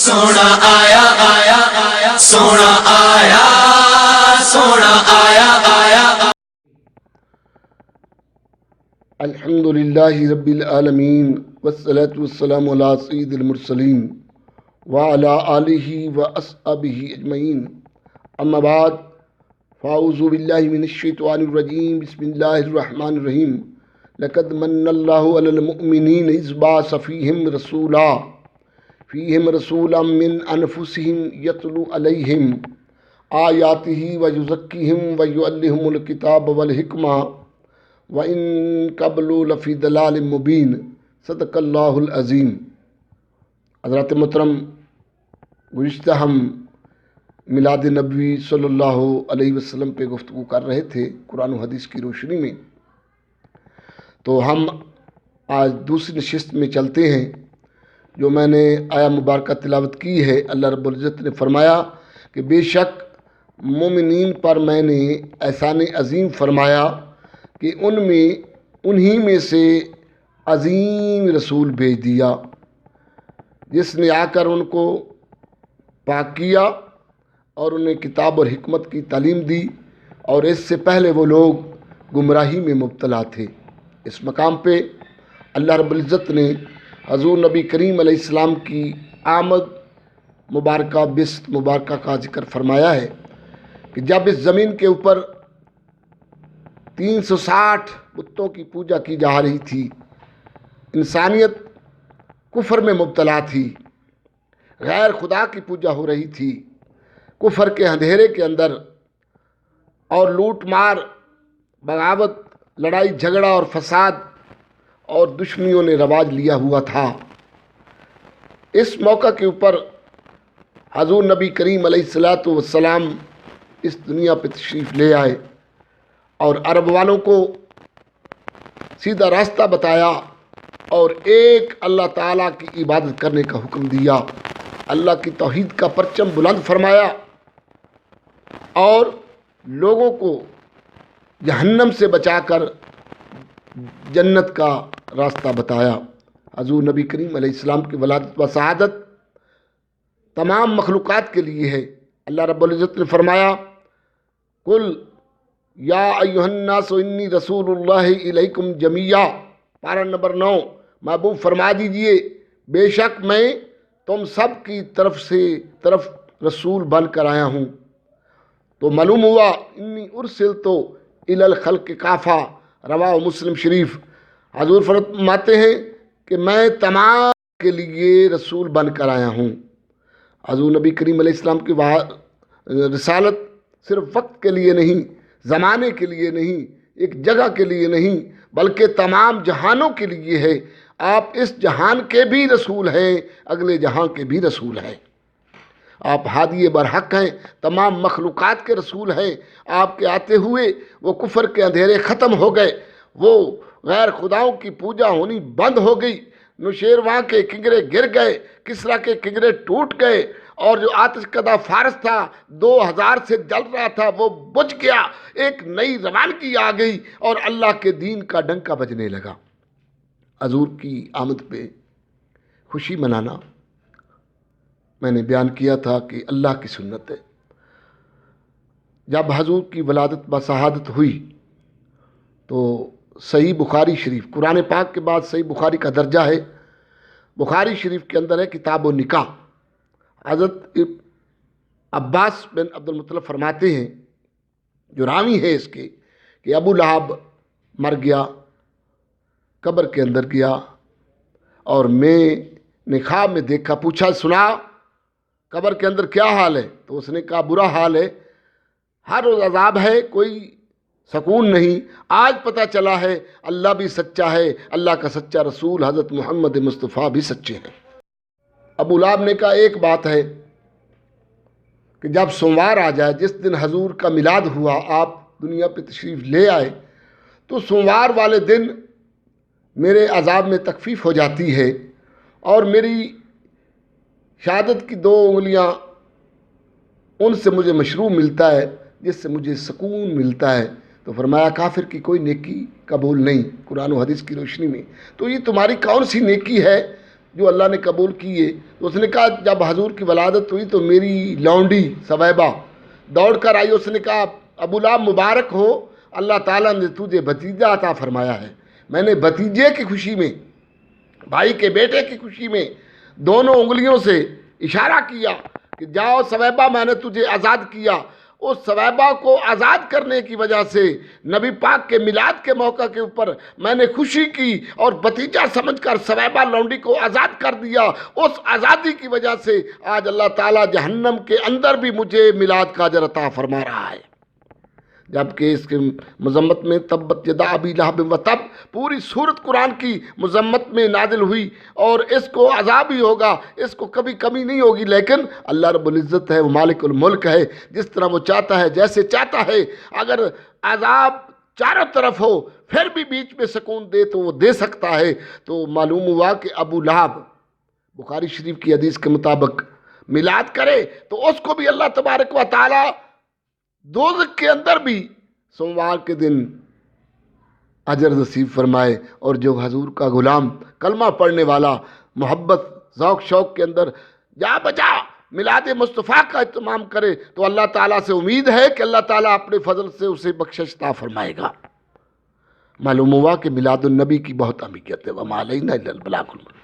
سونا آیا آیا آیا سونا آیا سونا آیا آیا الحمد للہ رب العالمین والصلاة والسلام علی سید المرسلین وعلی آلہ واصحابہ اجمعین، اما بعد فاعوذ باللہ من الشیطان الرجیم، بسم اللہ الرحمن الرحیم۔ لقد من اللہ علی المؤمنین اذ بعث فیہم رسولا من انفسہم یتلو علیہم آیاتہ ویزکیہم ویعلمہم الکتاب والحکمہ وَإِن قَبْلُ لَفِي ضَلَالٍ مُبِينٍ۔ صدق اللہ العظیم۔ حضرات محترم، گزشتہ ہم میلاد نبوی صلی اللہ علیہ وسلم پہ گفتگو کر رہے تھے قرآن و حدیث کی روشنی میں، تو ہم آج دوسری نشست میں چلتے ہیں۔ جو میں نے آیا مبارکہ تلاوت کی ہے، اللہ رب العزت نے فرمایا کہ بے شک مومنین پر میں نے احسان عظیم فرمایا کہ انہی میں سے عظیم رسول بھیج دیا جس نے آ کر ان کو پاک کیا اور انہیں کتاب اور حکمت کی تعلیم دی، اور اس سے پہلے وہ لوگ گمراہی میں مبتلا تھے۔ اس مقام پہ اللہ رب العزت نے حضور نبی کریم علیہ السلام کی آمد مبارکہ بعثت مبارکہ کا ذکر فرمایا ہے کہ جب اس زمین کے اوپر 360 بتوں کی پوجا کی جا رہی تھی، انسانیت کفر میں مبتلا تھی، غیر خدا کی پوجا ہو رہی تھی، کفر کے اندھیرے کے اندر، اور لوٹ مار، بغاوت، لڑائی جھگڑا اور فساد اور دشمنیوں نے رواج لیا ہوا تھا۔ اس موقع کے اوپر حضور نبی کریم علیہ السلام اس دنیا پہ تشریف لے آئے اور عرب والوں کو سیدھا راستہ بتایا اور ایک اللہ تعالیٰ کی عبادت کرنے کا حکم دیا، اللہ کی توحید کا پرچم بلند فرمایا اور لوگوں کو جہنم سے بچا کر جنت کا راستہ بتایا۔ حضور نبی کریم علیہ السلام کی ولادت و شہادت تمام مخلوقات کے لیے ہے۔ اللہ رب العزت نے فرمایا، قل یا ایھا الناس انی رسول اللہ الیکم جمیعا، پارہ نمبر 9، محبوب فرما دیجئے بے شک میں تم سب کی طرف رسول بن کر آیا ہوں۔ تو معلوم ہوا انی ارسلت الی الخلق کافہ، رواہ مسلم شریف۔ حضور فرماتے ہیں کہ میں تمام کے لیے رسول بن کر آیا ہوں۔ حضور نبی کریم علیہ السلام کی رسالت صرف وقت کے لیے نہیں، زمانے کے لیے نہیں، ایک جگہ کے لیے نہیں، بلکہ تمام جہانوں کے لیے ہے۔ آپ اس جہان کے بھی رسول ہیں، اگلے جہان کے بھی رسول ہیں۔ آپ ہادی برحق ہیں، تمام مخلوقات کے رسول ہیں۔ آپ کے آتے ہوئے وہ کفر کے اندھیرے ختم ہو گئے، وہ غیر خداؤں کی پوجا ہونی بند ہو گئی، نوشیروان کے کنگرے گر گئے، کسریٰ کے کنگرے ٹوٹ گئے، اور جو آتش کدہ فارس تھا 2000 سے جل رہا تھا وہ بجھ گیا، ایک نئی روانگی آ گئی اور اللہ کے دین کا ڈنکا بجنے لگا۔ حضور کی آمد پہ خوشی منانا میں نے بیان کیا تھا کہ اللہ کی سنت ہے۔ جب حضور کی ولادت و شہادت ہوئی تو صحیح بخاری شریف، قرآن پاک کے بعد صحیح بخاری کا درجہ ہے، بخاری شریف کے اندر ہے کتاب و نکاح۔ حضرت عباس بن عبد المطلب فرماتے ہیں، جو راوی ہے اس کے، کہ ابو لہب مر گیا، قبر کے اندر گیا، اور میں نے خواب میں دیکھا، پوچھا سنا قبر کے اندر کیا حال ہے؟ تو اس نے کہا برا حال ہے، ہر روز عذاب ہے، کوئی سکون نہیں۔ آج پتہ چلا ہے اللہ بھی سچا ہے، اللہ کا سچا رسول حضرت محمد مصطفیٰ بھی سچے ہیں۔ ابو لہب نے کہا ایک بات ہے کہ جب سوموار آ جائے، جس دن حضور کا میلاد ہوا، آپ دنیا پہ تشریف لے آئے، تو سوموار والے دن میرے عذاب میں تخفیف ہو جاتی ہے اور میری شہادت کی 2 انگلیاں ان سے مجھے مشروب ملتا ہے، جس سے مجھے سکون ملتا ہے۔ تو فرمایا کافر کی کوئی نیکی قبول نہیں، قرآن و حدیث کی روشنی میں۔ تو یہ تمہاری کون سی نیکی ہے جو اللہ نے قبول کیے، تو اس نے کہا جب حضور کی ولادت ہوئی تو میری لونڈی ثویبہ دوڑ کر آئی، اس نے کہا ابو لہب مبارک ہو، اللہ تعالیٰ نے تجھے بھتیجا عطا فرمایا ہے۔ میں نے بھتیجے کی خوشی میں، بھائی کے بیٹے کی خوشی میں دونوں انگلیوں سے اشارہ کیا کہ جاؤ ثویبہ، میں نے تجھے آزاد کیا۔ اس ثویبہ کو آزاد کرنے کی وجہ سے نبی پاک کے میلاد کے موقع کے اوپر میں نے خوشی کی اور بھتیجا سمجھ کر ثویبہ لونڈی کو آزاد کر دیا۔ اس آزادی کی وجہ سے آج اللہ تعالیٰ جہنم کے اندر بھی مجھے میلاد کا اجر عطا فرما رہا ہے، جبکہ اس کے مذمت میں تبت یدا ابی لہب و تب پوری سورت قرآن کی مذمت میں نازل ہوئی، اور اس کو عذاب ہی ہوگا، اس کو کبھی کمی نہیں ہوگی۔ لیکن اللہ رب العزت ہے، وہ مالک الملک ہے، جس طرح وہ چاہتا ہے، جیسے چاہتا ہے۔ اگر عذاب چاروں طرف ہو پھر بھی بیچ میں سکون دے تو وہ دے سکتا ہے۔ تو معلوم ہوا کہ ابو لہب بخاری شریف کی حدیث کے مطابق میلاد کرے تو اس کو بھی اللہ تبارک و تعالی دوزخ کے اندر بھی سوموار کے دن اجر نصیب فرمائے، اور جو حضور کا غلام کلمہ پڑھنے والا محبت ذوق شوق کے اندر جا بجا میلاد مصطفیٰ کا اہتمام کرے تو اللہ تعالیٰ سے امید ہے کہ اللہ تعالیٰ اپنے فضل سے اسے بخشش عطا فرمائے گا۔ معلوم ہوا کہ میلاد النبی کی بہت اہمیت ہے۔ وما علینا الا البلاغ المبین۔